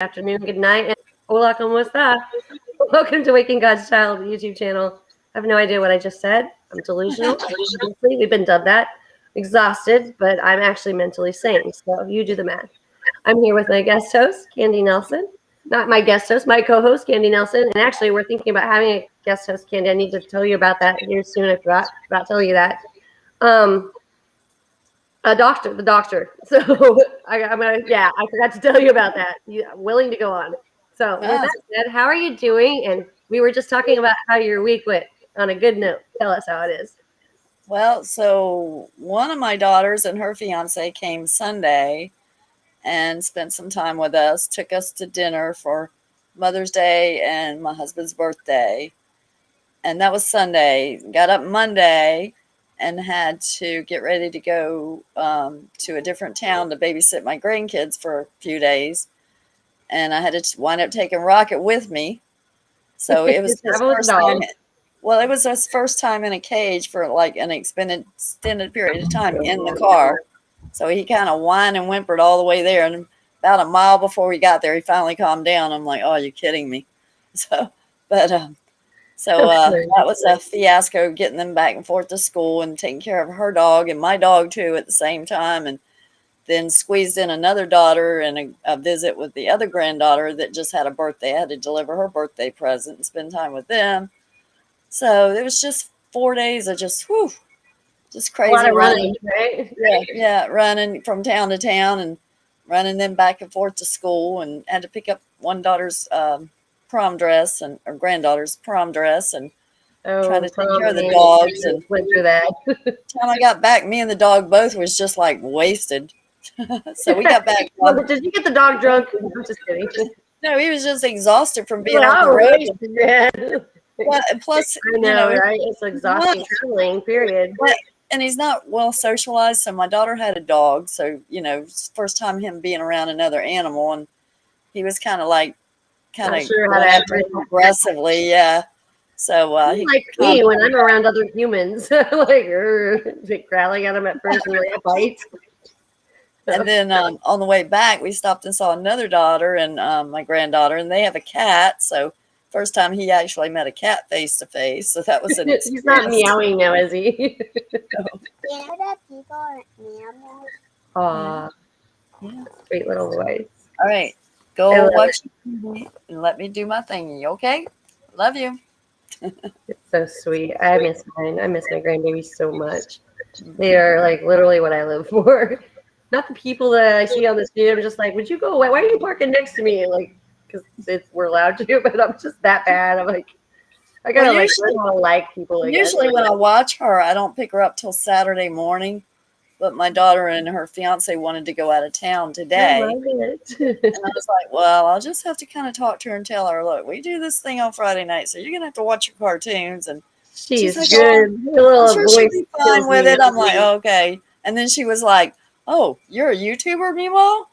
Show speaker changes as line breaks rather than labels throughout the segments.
afternoon, good night, and hola, ¿cómo está? Welcome to Waking God's Child YouTube channel. I have no idea what I just said. I'm delusional. Obviously, we've been dubbed that. Exhausted, but I'm actually mentally sane, so you do the math. I'm here with my guest host, Candy Nelson. Not my guest host, my co-host, Candy Nelson. And actually, we're thinking about having a guest host, Candy. I need to tell you about that here soon. I forgot to tell you that. A doctor, the doctor. So I forgot to tell you about that. Willing to go on. So with that said, how are you doing? And we were just talking about how your week went on a good note. Tell us how it is.
Well, so one of my daughters and her fiance came Sunday and spent some time with us, took us to dinner for Mother's Day and my husband's birthday. And that was Sunday. Got up Monday and had to get ready to go to a different town to babysit my grandkids for a few days. And I had to wind up taking Rocket with me. So it was his first time. Well, it was his first time in a cage for like an extended period of time in the car. So he kind of whined and whimpered all the way there. And about a mile before we got there, he finally calmed down. I'm like, oh, you're kidding me. So that was a fiasco getting them back and forth to school and taking care of her dog and my dog, too, at the same time. And then squeezed in another daughter and a visit with the other granddaughter that just had a birthday. I had to deliver her birthday present and spend time with them. So it was just 4 days of just crazy.
A lot of running, right?
Yeah, running from town to town and running them back and forth to school, and had to pick up one daughter's prom dress or granddaughter's prom dress and trying to take care of the dogs. And
went through that.
Time I got back, me and the dog both was just like wasted. So we got back.
Did you get the dog drunk? I'm just kidding.
No, he was just exhausted from being on the road.
Yeah.
Well, plus,
I know, right? It's exhausting traveling, period.
And he's not well socialized. So my daughter had a dog. So, first time him being around another animal. And he was kind of
sure how to act
aggressively. Yeah. So,
like me when I'm around other humans, like growling at him at first and like a bite.
And then on the way back, we stopped and saw another daughter and my granddaughter, and they have a cat. So first time he actually met a cat face to face. So that was an experience.
He's not meowing now, is he?
You know that people are mammals?
Aw. Yeah. Sweet little voice.
All right. Go watch TV and let me do my thingy, okay? Love you.
It's so sweet. I miss mine. I miss my grandbabies so much. They are like literally what I live for. Not the people that I see on the street. I'm just like, would you go away? Why are you parking next to me? Like, because we're allowed to, but I'm just that bad. I'm like, I gotta like people.
Usually when I watch her, I don't pick her up till Saturday morning. But my daughter and her fiance wanted to go out of town today.
I love it.
And I was like, well, I'll just have to kind of talk to her and tell her, look, we do this thing on Friday night, so you're going to have to watch your cartons. And
she's like, good.
I'm sure she'll be fine with it. I'm like, okay. And then she was like, oh, you're a YouTuber, Meemaw?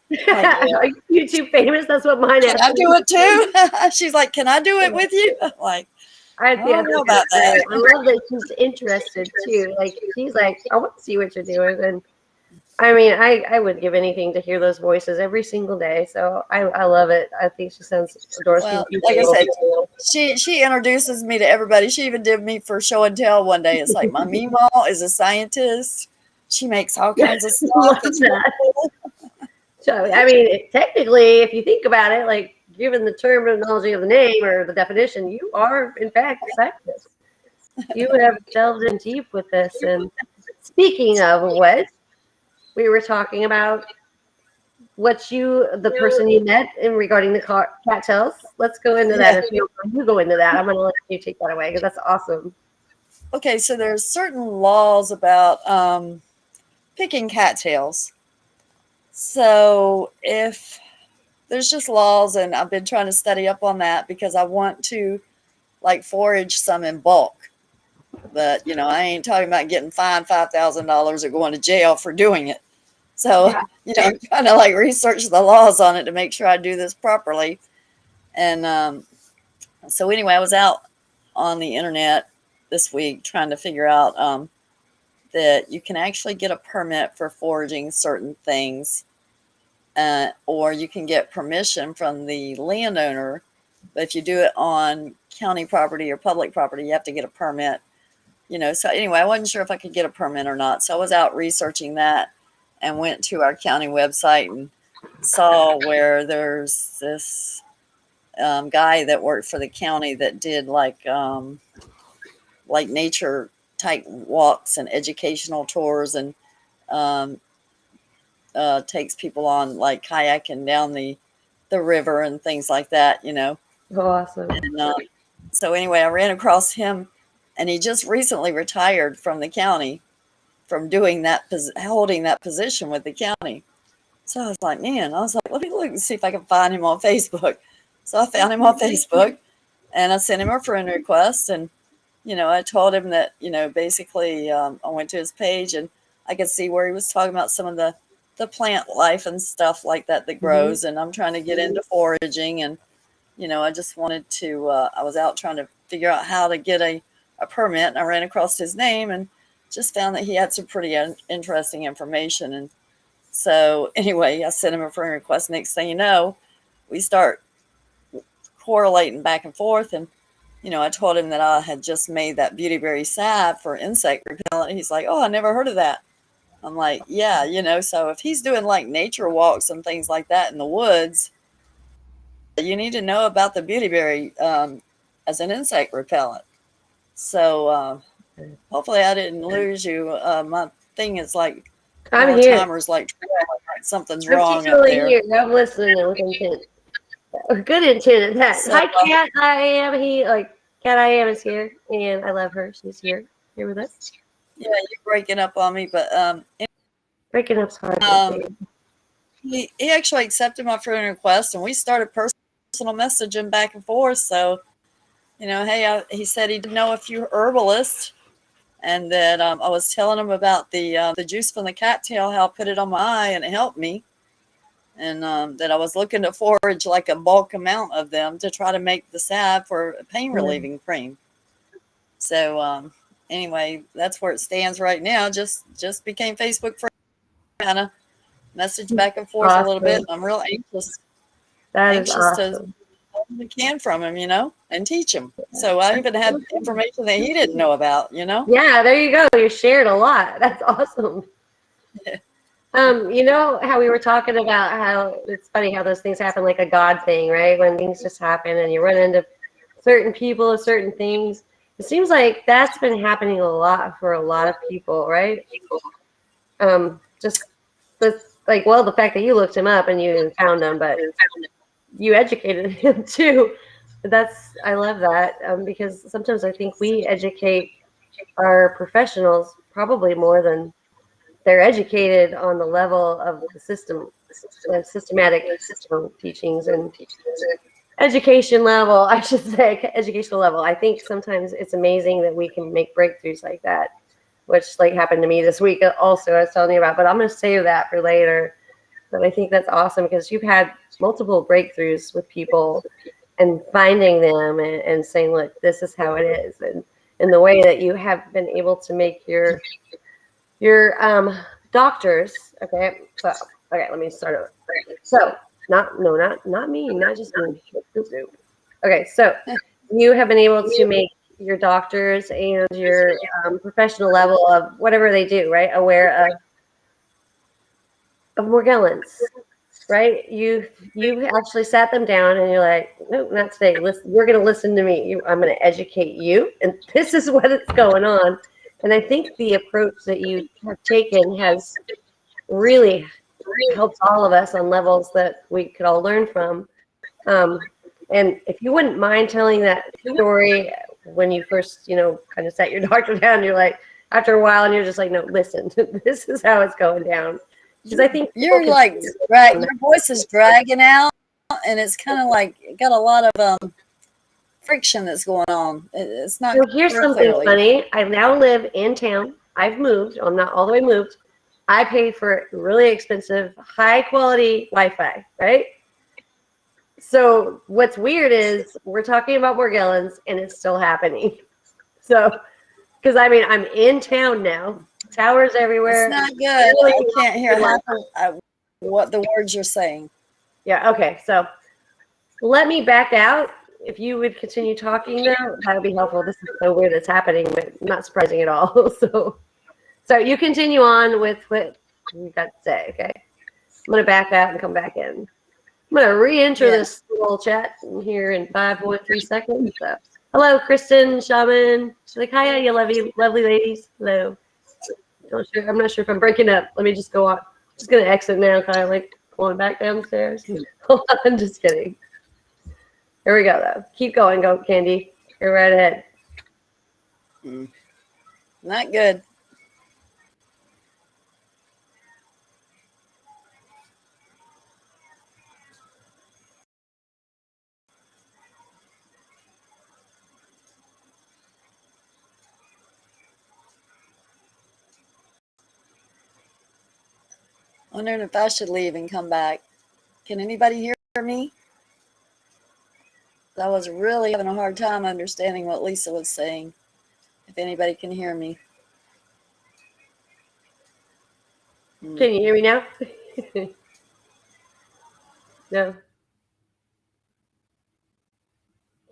Like, YouTube famous? That's what mine is.
Can I do it too? She's like, can I do it with you? I'm like, I don't know about that.
I love that she's interested too. Like she's like, I want to see what you're doing. And I mean, I would give anything to hear those voices every single day. So I love it. I think she sounds adorable.
Well, like I said, she introduces me to everybody. She even did me for show and tell one day. It's like, my Meemaw is a scientist. She makes all kinds of stuff.
So I mean, technically, if you think about it, like, given the terminology of the name or the definition, you are, in fact, a scientist. You have delved in deep with this. And speaking of what, we were talking about the person you met in regarding the cattails. Let's go into that. If you go into that, I'm going to let you take that away because that's awesome.
Okay, so there's certain laws about picking cattails. So if there's just laws, and I've been trying to study up on that because I want to like forage some in bulk. But, I ain't talking about getting fined $5,000 or going to jail for doing it. So, I'm trying to like research the laws on it to make sure I do this properly. And so anyway, I was out on the internet this week trying to figure out that you can actually get a permit for foraging certain things or you can get permission from the landowner. But if you do it on county property or public property, you have to get a permit. So anyway, I wasn't sure if I could get a permit or not. So I was out researching that and went to our county website and saw where there's this guy that worked for the county that did like nature type walks and educational tours, and um, takes people on like kayaking down the river and things like that.
Awesome.
And so anyway, I ran across him, and he just recently retired from the county from doing that, holding that position with the county. So I was like, let me look and see if I can find him on Facebook. So I found him on Facebook, and I sent him a friend request. And, I told him that, basically I went to his page and I could see where he was talking about some of the plant life and stuff like that grows. And I'm trying to get into foraging. And, I just wanted to, I was out trying to figure out how to get a permit. And I ran across his name and just found that he had some pretty interesting information. And so anyway, I sent him a friend request. Next thing you know, we start correlating back and forth. And, I told him that I had just made that beautyberry salve for insect repellent. He's like, oh, I never heard of that. I'm like, yeah, so if he's doing like nature walks and things like that in the woods, you need to know about the beautyberry as an insect repellent. So hopefully I didn't lose you. My thing is like,
I'm here.
Timer's like something's wrong
totally
up there.
Here. I'm listening with intent. Good intent at that.
So,
Hi, Cat. I am. Cat I am is here, and I love her. She's here with us.
Yeah, you're breaking up on me, but
breaking up's hard.
He actually accepted my friend request, and we started personal messaging back and forth. So, hey, he said he did know a few herbalists, and that I was telling him about the juice from the cattail, how I put it on my eye, and it helped me. And that I was looking to forage like a bulk amount of them to try to make the salve for pain relieving cream. So anyway, that's where it stands right now. Just became Facebook friends, kind of message back and forth a little bit. I'm real anxious.
That is awesome.
To learn the can from him, and teach him. So I even had information that he didn't know about,
Yeah, there you go. You shared a lot. That's awesome.
Yeah.
You know how we were talking about how it's funny how those things happen, like a God thing, right? When things just happen and you run into certain people or certain things. It seems like that's been happening a lot for a lot of people, right? Just the fact that you looked him up and you found him, but you educated him too. I love that because sometimes I think we educate our professionals probably more than they're educated on the level of the systematic system teachings and education level, I should say, educational level. I think sometimes it's amazing that we can make breakthroughs like that, which happened to me this week also, I was telling you about, but I'm going to save that for later. But I think that's awesome because you've had multiple breakthroughs with people and finding them and saying, look, this is how it is. And the way that you have been able to make your doctors. Okay, let me start over. So not me, not just me. Okay, so you have been able to make your doctors and your professional level of whatever they do, right, aware of Morgellons, right? You actually sat them down and you're like, nope, not today. Listen, you're going to listen to me. I'm going to educate you, and this is what is going on. And I think the approach that you have taken has really helped all of us on levels that we could all learn from. And if you wouldn't mind telling that story when you first, kind of sat your doctor down, you're like, after a while, and you're just like, no, listen, this is how it's going down. Because I think
you're like, your voice is dragging out, and it's kind of like got a lot of friction that's going on. It's not.
So here's something funny. I now live in town. I've moved. I'm not all the way moved. I paid for really expensive, high quality Wi-Fi, right? So what's weird is we're talking about Morgellons and it's still happening. So, because I'm in town now. Towers everywhere.
It's not good. I can't hear half. what the words you're saying.
Yeah, okay. So let me back out. If you would continue talking though, that would be helpful. This is so weird it's happening, but not surprising at all. So you continue on with what you got to say, okay? I'm gonna back out and come back in. I'm gonna re-enter this little chat here in 5.3 seconds. So, hello, Kristen, Shaman. She's like, hi, you lovely ladies. Hello. I'm not sure if I'm breaking up. Let me just go on. Just gonna exit now, kind of like going back downstairs. Hold on, just kidding. Here we go, though. Keep going, go, Candy. You're right ahead.
Not good. Wondering if I should leave and come back. Can anybody hear me? I was really having a hard time understanding what Lisa was saying. If anybody can hear me.
Can you hear me now? No.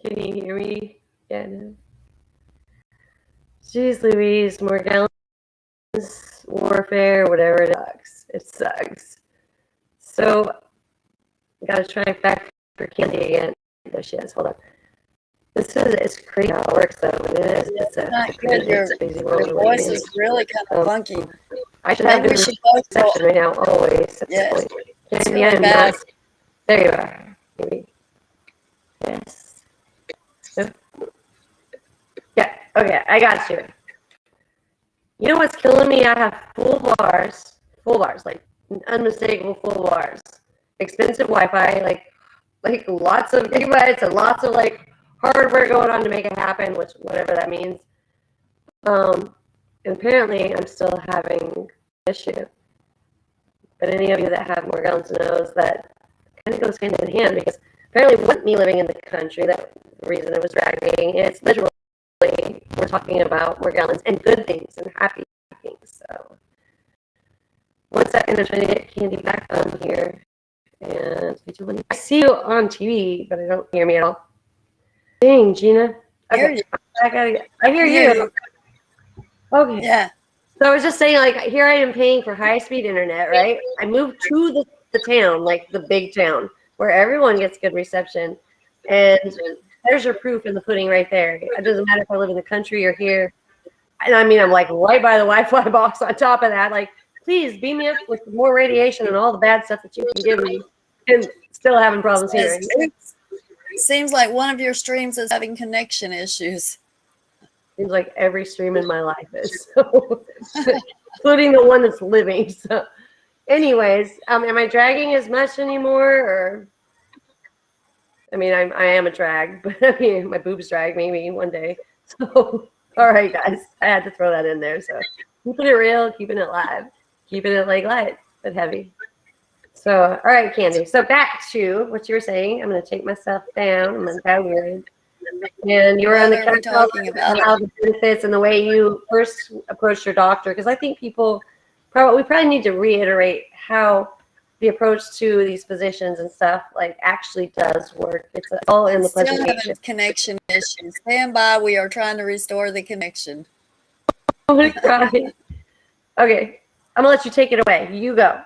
Can you hear me? Yeah, no. Jeez Louise, Morgellons, warfare, whatever it sucks. It sucks. So, gotta try back for Candy again. There she is. Hold on. It's crazy how it works, though. It is.
It's not good. Your voice is really kind of funky.
I should have good reception right now, always.
Yes. It's
Candy,
really bad.
There you are. Maybe. Yes. Yeah, okay, I got you. You know what's killing me? I have full bars, like unmistakable full bars. Expensive Wi-Fi, like lots of gigabytes and lots of like hard work going on to make it happen, which whatever that means. And apparently I'm still having an issue. But any of you that have Morgellons knows that kind of goes hand in hand because apparently it wasn't me living in the country that the reason it was dragging. It's literally we're talking about Morgellons and good things and happy things. So 1 second, I'm trying to get Candy back on here. And I see you on TV, but I don't hear me at all. Dang, Gina. Okay, I hear you. Okay.
Yeah.
So I was just saying, like, here I am paying for high-speed internet, right? I moved to the town, like the big town, where everyone gets good reception. And there's your proof in the pudding right there. It doesn't matter if I live in the country or here. And I mean, I'm like right by the Wi-Fi box on top of that. Like, please beam me up with more radiation and all the bad stuff that you can give me. And still having problems here.
Seems like one of your streams is having connection issues.
Seems like every stream in my life is. So, including the one that's living. So anyways, am I dragging as much anymore? Or I mean, I am a drag, but I mean, my boobs drag maybe one day. So, all right, guys, I had to throw that in there. So, keeping it real, keeping it live, keeping it like light but heavy. So, all right, Candy. So back to what you were saying. I'm going to take myself down. I'm going to go weird. And you were on the couch talking about how the benefits and the way you first approached your doctor, because I think we probably need to reiterate how the approach to these physicians and stuff like actually does work. It's all in the presentation.
Still having connection issues. Stand by. We are trying to restore the connection.
Oh my God. Okay, I'm gonna let you take it away. You go.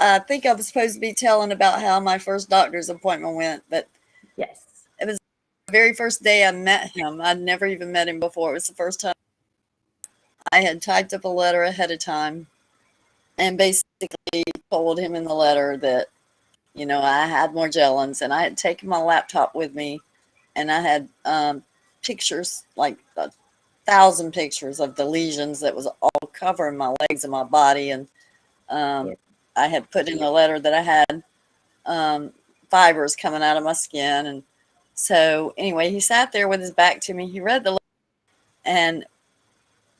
I think I was supposed to be telling about how my first doctor's appointment went, but
yes,
it was the very first day I met him. I'd never even met him before. It was the first time. I had typed up a letter ahead of time and basically told him in the letter that, you know, I had Morgellons and I had taken my laptop with me and I had pictures, like 1,000 pictures of the lesions that was all covering my legs and my body. And I had put in the letter that I had fibers coming out of my skin. And so anyway, he sat there with his back to me. He read the letter, and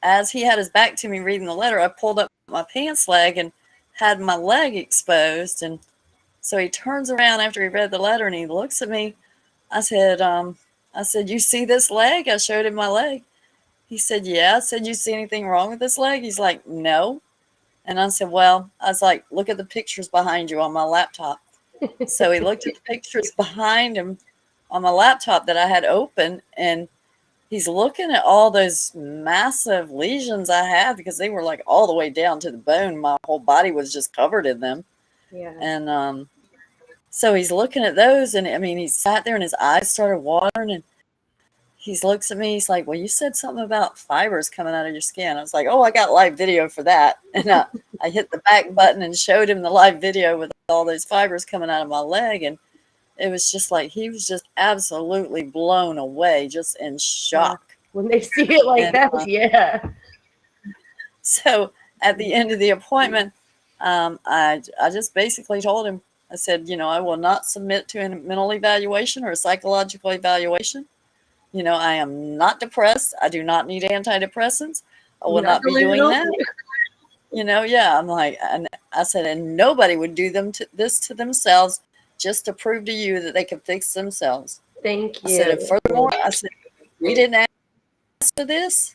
as he had his back to me reading the letter, I pulled up my pants leg and had my leg exposed. And so he turns around after he read the letter and he looks at me. I said, you see this leg? I showed him my leg. He said, yeah. I said, you see anything wrong with this leg? He's like, no. And I said, well, I was like, look at the pictures behind you on my laptop. So he looked at the pictures behind him on my laptop that I had open, and he's looking at all those massive lesions I had because they were like all the way down to the bone. My whole body was just covered in them.
Yeah.
And so he's looking at those, and I mean, he sat there and his eyes started watering, and he looks at me. He's like, well, you said something about fibers coming out of your skin. I was like, oh, I got live video for that. And I hit the back button and showed him the live video with all those fibers coming out of my leg. And it was just like, he was just absolutely blown away, just in shock.
When they see it like that, yeah.
So at the end of the appointment, I just basically told him, I said, you know, I will not submit to a mental evaluation or a psychological evaluation. You know, I am not depressed. I do not need antidepressants. I will not be doing that. You know, yeah, I'm like, and I said, and nobody would do this to themselves just to prove to you that they can fix themselves.
Thank you.
I said, and furthermore, I said, we didn't ask for this.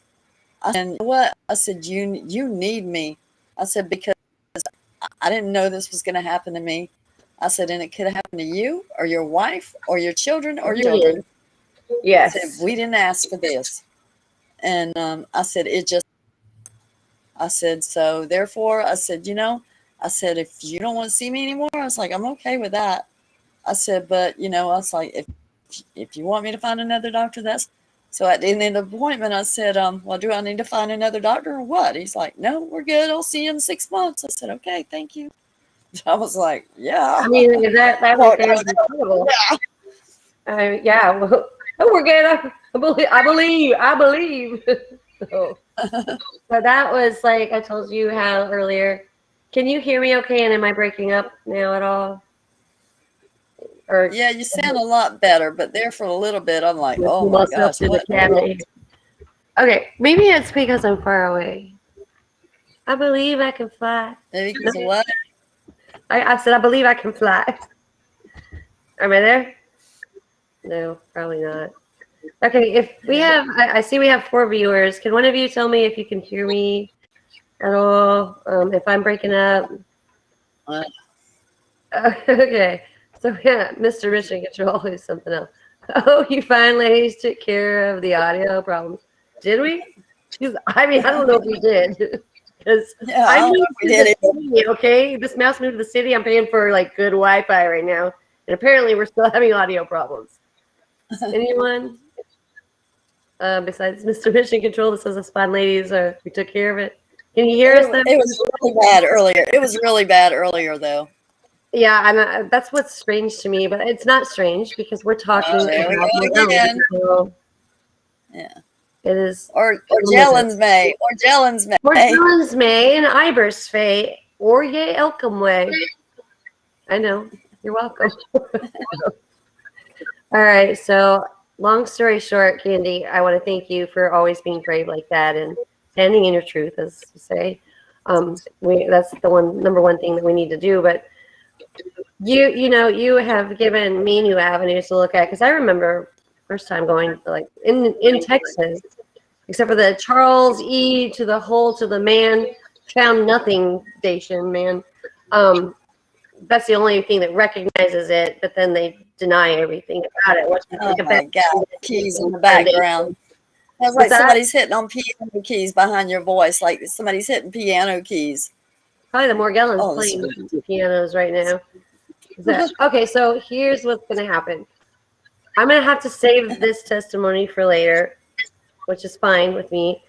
I said, you know what? I said, you need me. I said, because I didn't know this was going to happen to me. I said, and it could happen to you or your wife or your children or your children.
Yes.
I said, we didn't ask for this. And I said, I said, so therefore, I said, you know, I said, if you don't want to see me anymore, I was like, I'm okay with that. I said, but, you know, I was like, if you want me to find another doctor, that's. So at the end of the appointment, I said, well, do I need to find another doctor or what? He's like, no, we're good. I'll see you in 6 months. I said, okay, thank you. I was like, yeah.
I mean, that right there is incredible. Yeah. Well, oh, we're good. I believe. So that was like I told you how earlier. Can you hear me okay? And am I breaking up now at all? Or
yeah, you sound a lot better, but there for a little bit, I'm like, oh my gosh.
Okay, maybe it's because I'm far away. I believe I can fly.
Maybe because of what?
I said I believe I can fly. Am I there? No, probably not. Okay, if we have, I see we have 4 viewers. Can one of you tell me if you can hear me at all? If I'm breaking up? Okay, so yeah, Mr. Mission Control is something else. Oh, you fine ladies took care of the audio problems. Did we? I mean, I don't know if we did. Because
yeah,
I moved to the city, okay? This mouse moved to the city. I'm paying for like good Wi-Fi right now. And apparently we're still having audio problems. Anyone? Besides Mr. Mission Control that says the Spawn ladies, we took care of it. Can you hear us then?
It was really bad earlier. It was really bad earlier, though.
Yeah, that's what's strange to me, but it's not strange because we're talking about Morgellons. So
yeah.
It is.
Or Morgellons May.
Morgellons May and Ibers Fay. Or Ye Elcom Way. I know. You're welcome. All right, so long story short, Candy, I want to thank you for always being brave like that and standing in your truth, as you say. That's the number one thing that we need to do. But you have given me new avenues to look at, because I remember first time going like in Texas, except for the Charles E to the hole to the man found nothing station, man. That's the only thing that recognizes it, but then they deny everything about it.
Oh my God, keys in the background. Sounds like somebody's hitting on piano keys behind your voice, like somebody's hitting piano keys.
Probably the Morgellons playing pianos right now. Okay, so here's what's going to happen. I'm going to have to save this testimony for later, which is fine with me.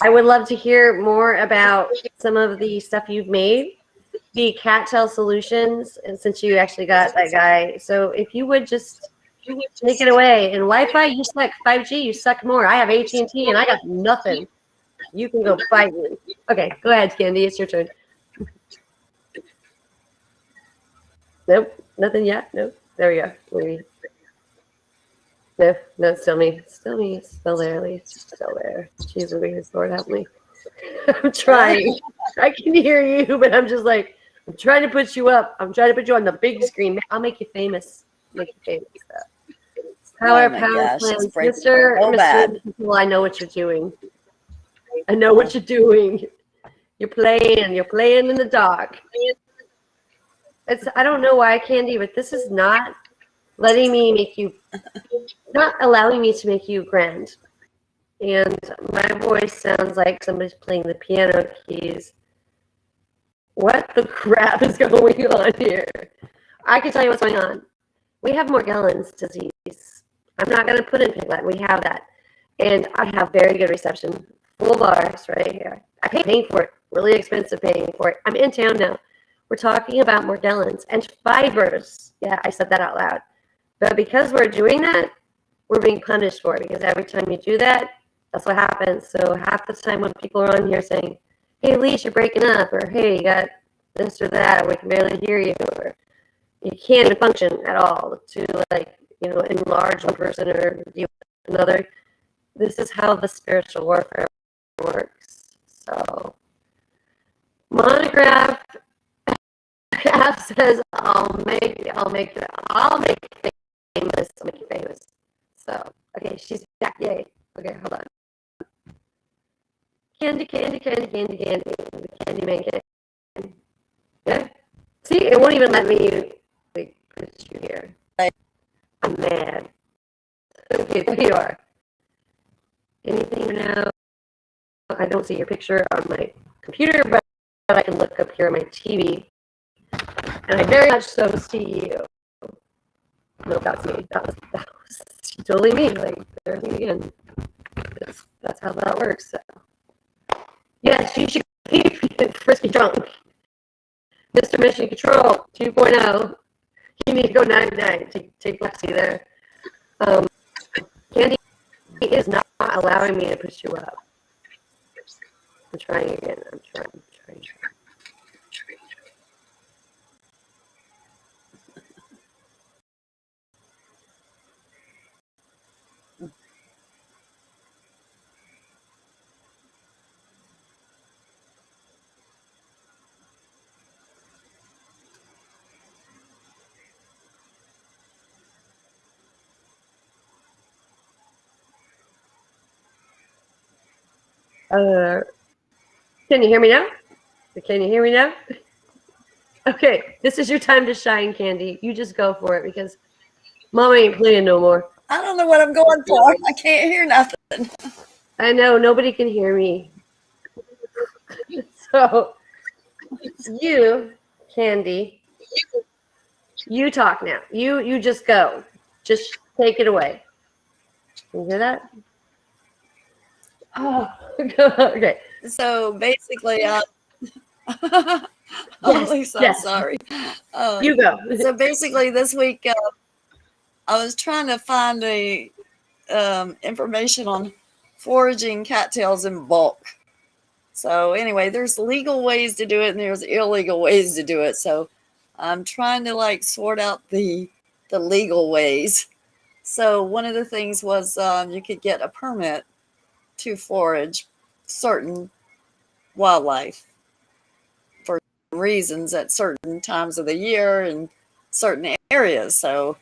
I would love to hear more about some of the stuff you've made, the Cattail Solutions, and since you actually got that guy. So if you would just take it away. And Wi-Fi, you suck. 5G, you suck more. I have AT&T, and I got nothing. You can go fight me. Okay, go ahead, Candy. It's your turn. Nope, nothing yet. Nope. There we go. Maybe. No, it's still me. Still me. Still there, at least. Still there. Jeez Louise, Lord help me. I'm trying. I can hear you, but I'm just like, I'm trying to put you up. I'm trying to put you on the big screen. I'll make you famous. Make you famous. Power plans. Mr. Well, I know what you're doing. I know what you're doing. You're playing in the dark. I don't know why, Candy, but this is not letting me make you, not allowing me to make you grand. And my voice sounds like somebody's playing the piano keys. What the crap is going on here? I can tell you what's going on. We have Morgellons disease. I'm not going to put in Piglet. We have that. And I have very good reception. Full bars right here. I paying for it. Really expensive paying for it. I'm in town now. We're talking about Morgellons and fibers. Yeah, I said that out loud. But because we're doing that, we're being punished for it because every time you do that, that's what happens. So half the time when people are on here saying, hey, Elise, you're breaking up, or hey, you got this or that, or we can barely hear you, or you can't even function at all to, like, enlarge one person or deal with another. This is how the spiritual warfare works. So, Monograph app says, I'll make you famous. I'll make you famous. So, okay, she's back. Yay. Okay, hold on. Candy. Candy man candy. Yeah. See, it won't even let me put you here. I'm mad. Okay, there you are. Anything now? I don't see your picture on my computer, but I can look up here on my TV. And I very much so see you. No, that's me. That was totally me. Like, there's me again. That's how that works. So. Yes, you should be frisky drunk. Mr. Mission Control 2.0. You need to go 99. Take Lexi there. Candy is not allowing me to push you up. I'm trying again. I'm trying. Can you hear me now? Can you hear me now? Okay, this is your time to shine, Candy. You just go for it because Mama ain't playing no more.
I don't know what I'm going for. I can't hear nothing.
I know, nobody can hear me. So, you, Candy, you talk now. You just go. Just take it away. Can you hear that? Oh, okay.
So basically,
Yes,
Lisa,
yes.
I'm sorry.
You go.
So basically, this week I was trying to find a information on foraging cattails in bulk. So anyway, there's legal ways to do it and there's illegal ways to do it. So I'm trying to sort out the legal ways. So one of the things was you could get a permit to forage certain wildlife for reasons at certain times of the year and certain areas. So,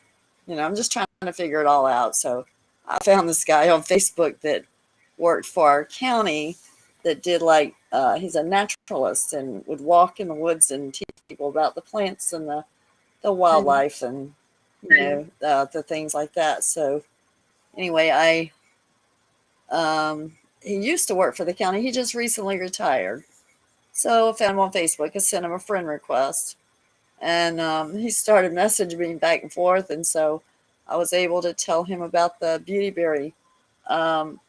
I'm just trying to figure it all out. So I found this guy on Facebook that worked for our county that did he's a naturalist and would walk in the woods and teach people about the plants and the wildlife and, the things like that. So anyway, he used to work for the county. He just recently retired. So I found him on Facebook. I sent him a friend request. And he started messaging me back and forth. And so I was able to tell him about the beautyberry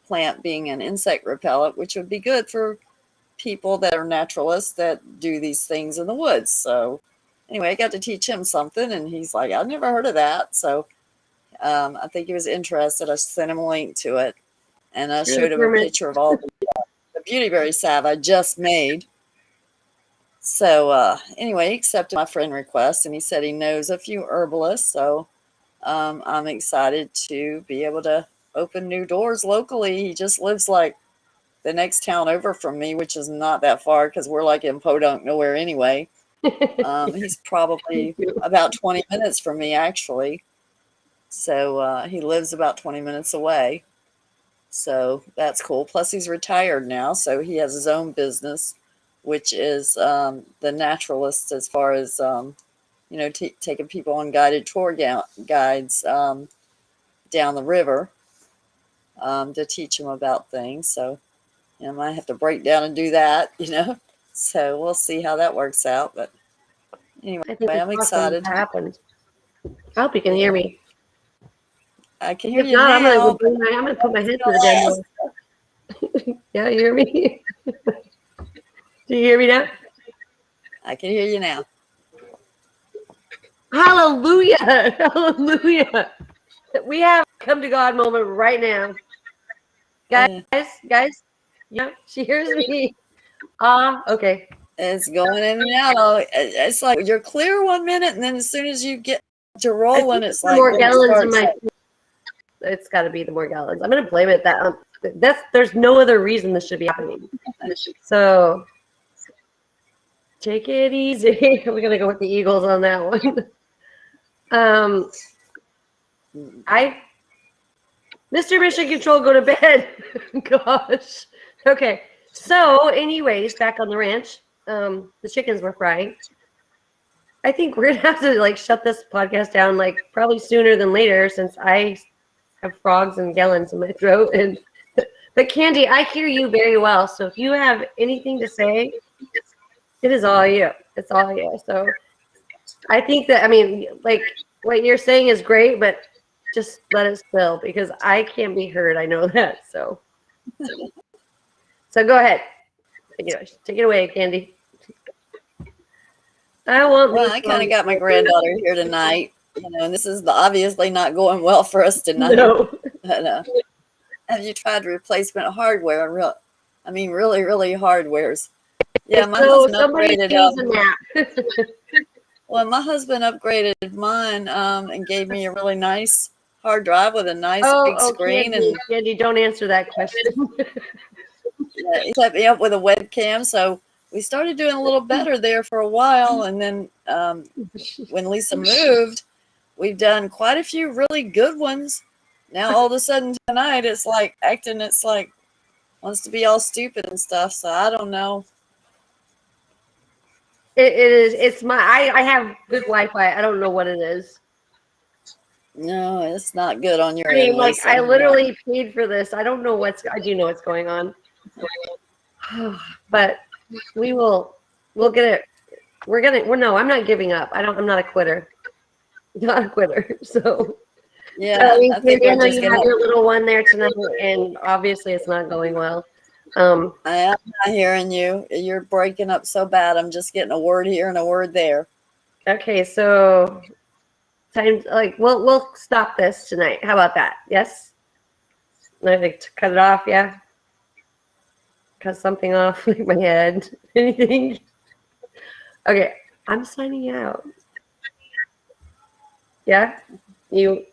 plant being an insect repellent, which would be good for people that are naturalists that do these things in the woods. So anyway, I got to teach him something. And he's like, I've never heard of that. So I think he was interested. I sent him a link to it. And I showed him a picture of all the beautyberry salve I just made. So anyway, he accepted my friend request and he said he knows a few herbalists. So I'm excited to be able to open new doors locally. He just lives the next town over from me, which is not that far because we're in Podunk nowhere anyway. He's probably about 20 minutes from me, actually. So he lives about 20 minutes away. So that's cool. Plus he's retired now. So he has his own business which is the naturalist as far as taking people on guided tour guides down the river to teach them about things. So I might have to break down and do that. So we'll see how that works out. But anyway,
I think it's
I'm
awesome
excited.
that happened. I hope you can hear me.
I can hear
If
you
not,
now.
I'm gonna put my head through the damn wall. Yeah, you hear me? Do you hear me now?
I can hear you now.
Hallelujah! Hallelujah! We have a come to God moment right now, guys. Yeah, she hears me. Okay.
It's going in and out. It's like you're clear 1 minute, and then as soon as you get to
I
rolling,
think
it's
the
like
Morgellons in my. It's got to be the Morgellons. I'm gonna blame it that there's no other reason this should be happening. So take it easy. We're gonna go with the Eagles on that one. Mr. Mission Control, go to bed. Gosh. Okay. So, anyways, back on the ranch. The chickens were frying. I think we're gonna have to shut this podcast down probably sooner than later, since I have frogs and gallons in my throat. But Candy, I hear you very well. So if you have anything to say, it is all you. It's all you. So I think that what you're saying is great, but just let it spill because I can't be heard. I know that. So go ahead. Take it away, Candy.
I kind of got my granddaughter here tonight, and this is obviously not going well for us tonight.
No.
But, have you tried replacement hardware? Really, really hardwares. Yeah, my husband upgraded. Well, my husband upgraded mine and gave me a really nice hard drive with a nice big screen.
Candy, don't answer that question.
He set me up with a webcam, so we started doing a little better there for a while. And then when Lisa moved, we've done quite a few really good ones. Now all of a sudden tonight, it's like acting. It's like wants to be all stupid and stuff. So I don't know.
It is. It's I have good Wi-Fi. I don't know what it is.
No, it's not good on your end. Lisa.
I literally paid for this. I don't know I do know what's going on. But we'll get it. No, I'm not giving up. I'm not a quitter. Not a quitter. So
yeah,
I think you have your little one there tonight, and obviously it's not going well.
I am not hearing you. You're breaking up so bad. I'm just getting a word here and a word there.
Okay, so time we'll stop this tonight. How about that? Yes. To cut it off. Yeah. Cut something off, like my head. Anything? Okay, I'm signing out. Yeah, you